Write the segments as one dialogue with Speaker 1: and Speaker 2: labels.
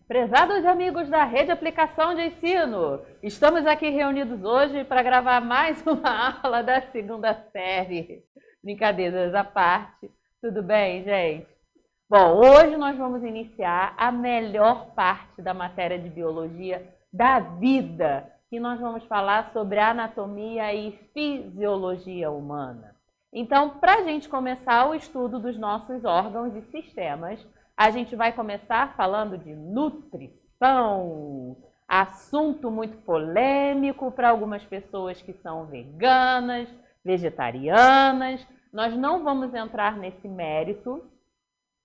Speaker 1: Prezados amigos da Rede Aplicação de Ensino, estamos aqui reunidos hoje para gravar mais uma aula da segunda série. Brincadeiras à parte, tudo bem, gente? Bom, hoje nós vamos iniciar a melhor parte da matéria de biologia da vida, que nós vamos falar sobre anatomia e fisiologia humana. Então, para a gente começar o estudo dos nossos órgãos e sistemas, a gente vai começar falando de nutrição, assunto muito polêmico para algumas pessoas que são veganas, vegetarianas. Nós não vamos entrar nesse mérito,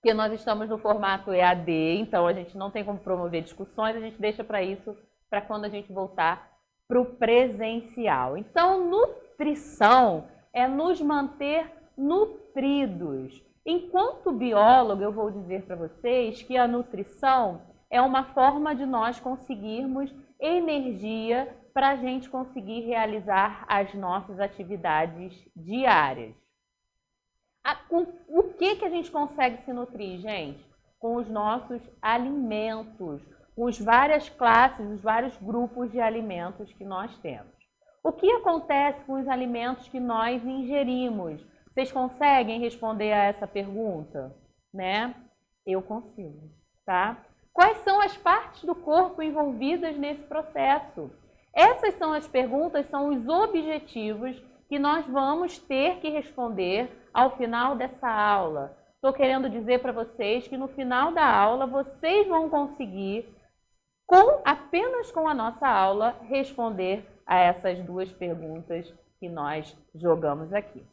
Speaker 1: porque nós estamos no formato EAD, então a gente não tem como promover discussões, a gente deixa para isso, para quando a gente voltar para o presencial. Então, nutrição é nos manter nutridos. Enquanto biólogo, eu vou dizer para vocês que a nutrição é uma forma de nós conseguirmos energia para a gente conseguir realizar as nossas atividades diárias. Com o que a gente consegue se nutrir, gente? Com os nossos alimentos, com as várias classes, os vários grupos de alimentos que nós temos. O que acontece com os alimentos que nós ingerimos? Vocês conseguem responder a essa pergunta? Né? Eu consigo, tá? Quais são as partes do corpo envolvidas nesse processo? Essas são as perguntas, são os objetivos que nós vamos ter que responder ao final dessa aula. Estou querendo dizer para vocês que no final da aula vocês vão conseguir, apenas com a nossa aula, responder a essas duas perguntas que nós jogamos aqui.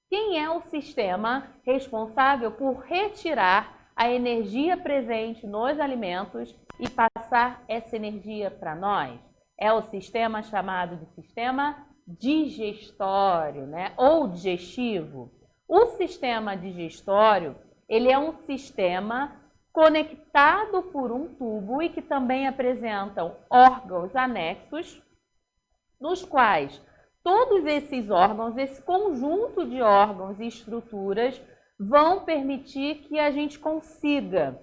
Speaker 1: Quem é o sistema responsável por retirar a energia presente nos alimentos e passar essa energia para nós? É o sistema chamado de sistema digestório, né? Ou digestivo. O sistema digestório, ele é um sistema conectado por um tubo e que também apresentam órgãos anexos, nos quais todos esses órgãos, esse conjunto de órgãos e estruturas vão permitir que a gente consiga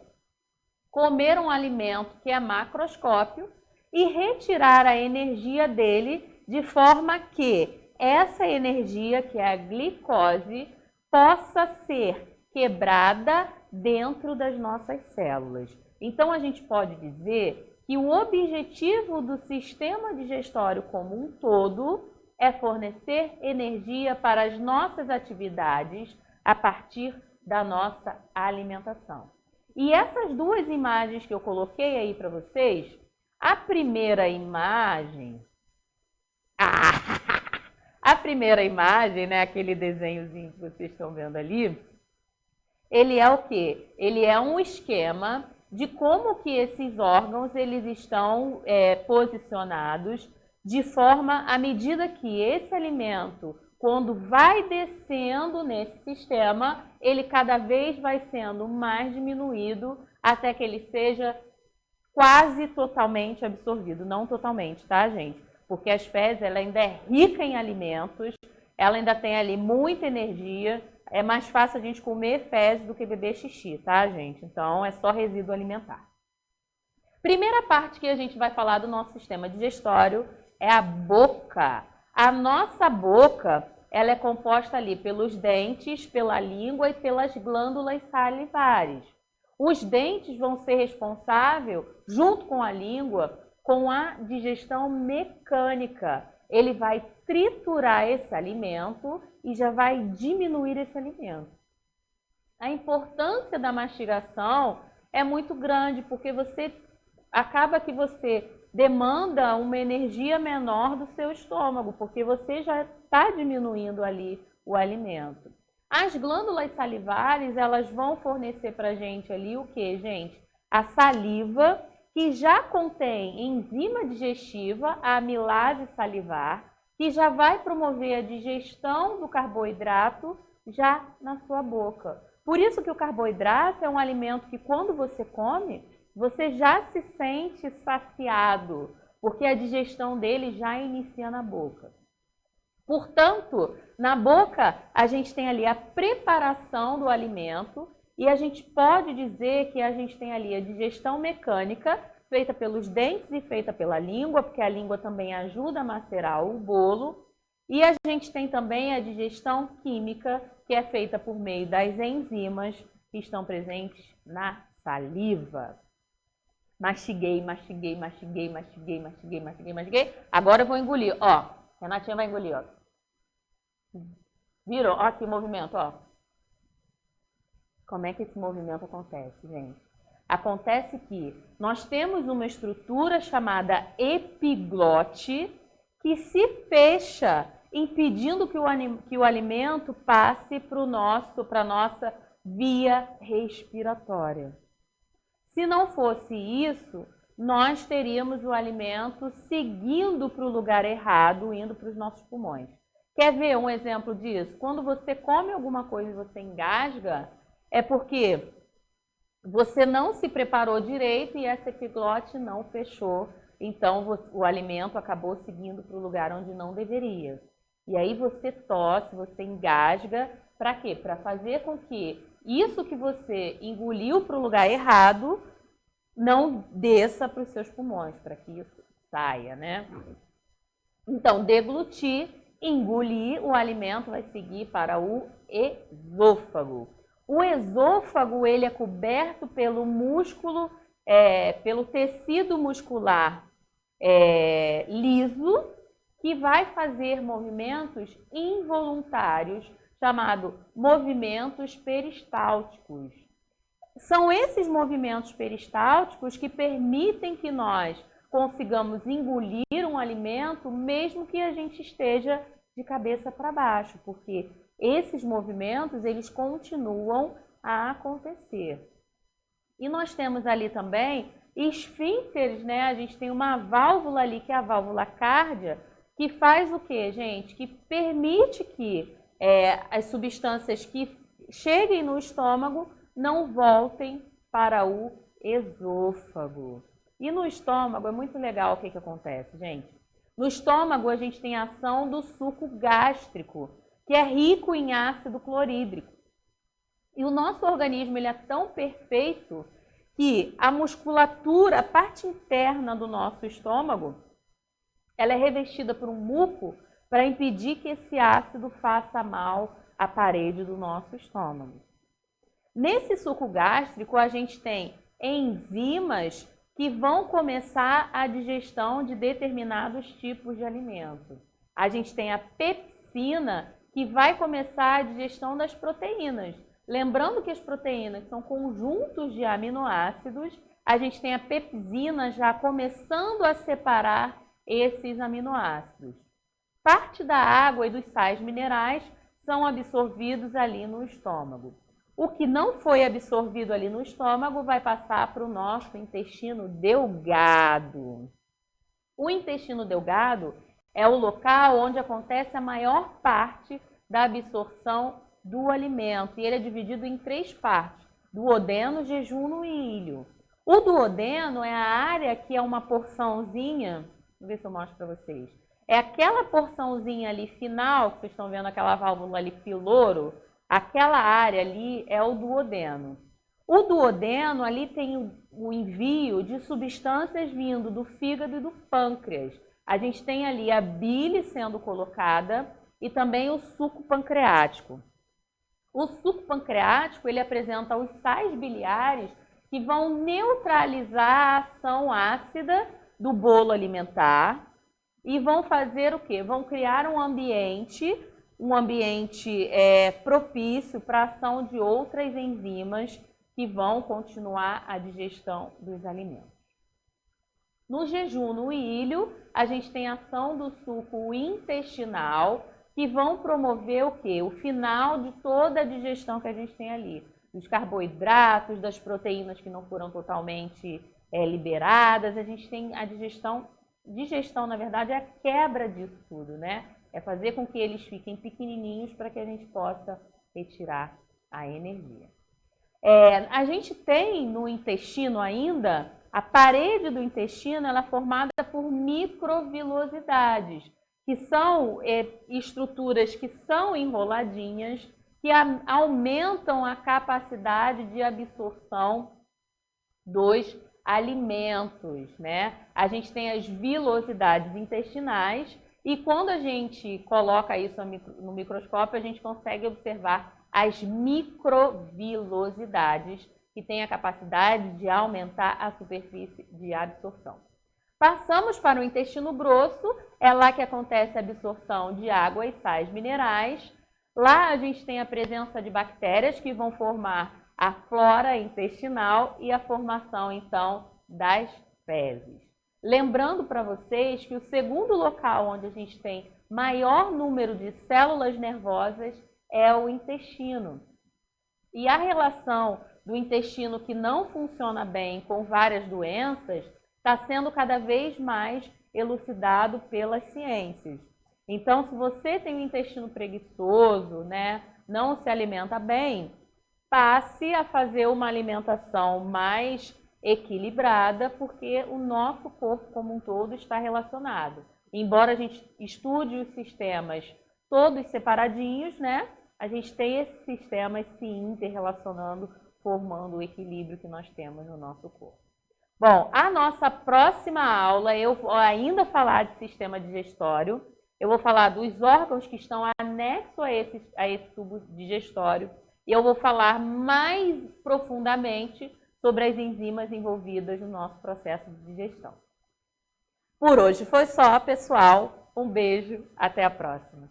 Speaker 1: comer um alimento que é macroscópio e retirar a energia dele de forma que essa energia, que é a glicose, possa ser quebrada dentro das nossas células. Então, a gente pode dizer que o objetivo do sistema digestório como um todo é fornecer energia para as nossas atividades a partir da nossa alimentação. E essas duas imagens que eu coloquei aí para vocês, a primeira imagem, né, aquele desenhozinho que vocês estão vendo ali, ele é o quê? Ele é um esquema de como que esses órgãos eles estão posicionados de forma, à medida que esse alimento, quando vai descendo nesse sistema, ele cada vez vai sendo mais diminuído até que ele seja quase totalmente absorvido. Não totalmente, tá, gente? Porque as fezes, ela ainda é rica em alimentos, ela ainda tem ali muita energia. É mais fácil a gente comer fezes do que beber xixi, tá, gente? Então, é só resíduo alimentar. Primeira parte que a gente vai falar do nosso sistema digestório é a boca. A nossa boca, ela é composta ali pelos dentes, pela língua e pelas glândulas salivares. Os dentes vão ser responsáveis, junto com a língua, com a digestão mecânica. Ele vai triturar esse alimento e já vai diminuir esse alimento. A importância da mastigação é muito grande, porque acaba que você demanda uma energia menor do seu estômago, porque você já está diminuindo ali o alimento. As glândulas salivares, elas vão fornecer para a gente ali o que, gente? A saliva, que já contém enzima digestiva, a amilase salivar, que já vai promover a digestão do carboidrato já na sua boca. Por isso que o carboidrato é um alimento que quando você come, você já se sente saciado, porque a digestão dele já inicia na boca. Portanto, Na boca, a gente tem ali a preparação do alimento e a gente pode dizer que a gente tem ali a digestão mecânica, feita pelos dentes e feita pela língua, porque a língua também ajuda a macerar o bolo. E a gente tem também a digestão química, que é feita por meio das enzimas que estão presentes na saliva. Mastiguei, mastiguei, mastiguei, mastiguei, mastiguei, mastiguei, mastiguei. Agora eu vou engolir, ó. Renatinha vai engolir, ó. Viram? Ó que movimento, ó. Como é que esse movimento acontece, gente? Acontece que nós temos uma estrutura chamada epiglote que se fecha, impedindo que o alimento passe para a nossa via respiratória. Se não fosse isso, nós teríamos o alimento seguindo para o lugar errado, indo para os nossos pulmões. Quer ver um exemplo disso? Quando você come alguma coisa e você engasga, é porque você não se preparou direito e essa epiglote não fechou. Então, o alimento acabou seguindo para o lugar onde não deveria. E aí você tosse, você engasga. Para quê? Para fazer com que isso que você engoliu para o lugar errado não desça para os seus pulmões, para que isso saia, né? Então, deglutir, engolir, o alimento vai seguir para o esôfago. O esôfago, ele é coberto pelo músculo, pelo tecido muscular liso, que vai fazer movimentos involuntários, chamados movimentos peristálticos. São esses movimentos peristálticos que permitem que nós consigamos engolir um alimento, mesmo que a gente esteja de cabeça para baixo, porque esses movimentos, eles continuam a acontecer. E nós temos ali também esfíncteres, né? A gente tem uma válvula ali, que é a válvula cárdia, que faz o quê, gente? Que permite que as substâncias que cheguem no estômago não voltem para o esôfago. E no estômago é muito legal o que acontece, gente. No estômago a gente tem a ação do suco gástrico, que é rico em ácido clorídrico. E o nosso organismo, ele é tão perfeito que a musculatura, a parte interna do nosso estômago, ela é revestida por um muco para impedir que esse ácido faça mal à parede do nosso estômago. Nesse suco gástrico, a gente tem enzimas que vão começar a digestão de determinados tipos de alimento. A gente tem a pepsina, que vai começar a digestão das proteínas. Lembrando que as proteínas são conjuntos de aminoácidos, a gente tem a pepsina já começando a separar esses aminoácidos. Parte da água e dos sais minerais são absorvidos ali no estômago. O que não foi absorvido ali no estômago vai passar para o nosso intestino delgado. O intestino delgado é o local onde acontece a maior parte da absorção do alimento. E ele é dividido em 3 partes: duodeno, jejum e ilho. O duodeno é a área que é uma porçãozinha, vou ver se eu mostro para vocês. É aquela porçãozinha ali final, que vocês estão vendo aquela válvula ali filoro, aquela área ali é o duodeno. O duodeno ali tem o envio de substâncias vindo do fígado e do pâncreas. A gente tem ali a bile sendo colocada e também o suco pancreático. O suco pancreático, ele apresenta os sais biliares que vão neutralizar a ação ácida do bolo alimentar e vão fazer o quê? Vão criar um ambiente propício para a ação de outras enzimas que vão continuar a digestão dos alimentos. No jejum, no ilho, a gente tem a ação do suco intestinal, que vão promover o quê? O final de toda a digestão que a gente tem ali. Dos carboidratos, das proteínas que não foram totalmente liberadas. A gente tem a digestão. Digestão, na verdade, é a quebra disso tudo, né? É fazer com que eles fiquem pequenininhos para que a gente possa retirar a energia. A gente tem no intestino ainda, a parede do intestino ela é formada por microvilosidades, que são estruturas que são enroladinhas, que aumentam a capacidade de absorção dos alimentos, né? A gente tem as vilosidades intestinais e quando a gente coloca isso no microscópio, a gente consegue observar as microvilosidades, que têm a capacidade de aumentar a superfície de absorção. Passamos para o intestino grosso, é lá que acontece a absorção de água e sais minerais. Lá a gente tem a presença de bactérias que vão formar a flora intestinal e a formação, então, das fezes. Lembrando para vocês que o segundo local onde a gente tem maior número de células nervosas é o intestino. E a relação do intestino que não funciona bem com várias doenças está sendo cada vez mais elucidado pelas ciências. Então, se você tem um intestino preguiçoso, né, não se alimenta bem, passe a fazer uma alimentação mais equilibrada, porque o nosso corpo como um todo está relacionado. Embora a gente estude os sistemas todos separadinhos, né, a gente tem esses sistemas se interrelacionando, formando o equilíbrio que nós temos no nosso corpo. Bom, a nossa próxima aula, eu vou ainda falar de sistema digestório, eu vou falar dos órgãos que estão anexos a esse tubo digestório e eu vou falar mais profundamente sobre as enzimas envolvidas no nosso processo de digestão. Por hoje foi só, pessoal. Um beijo, até a próxima.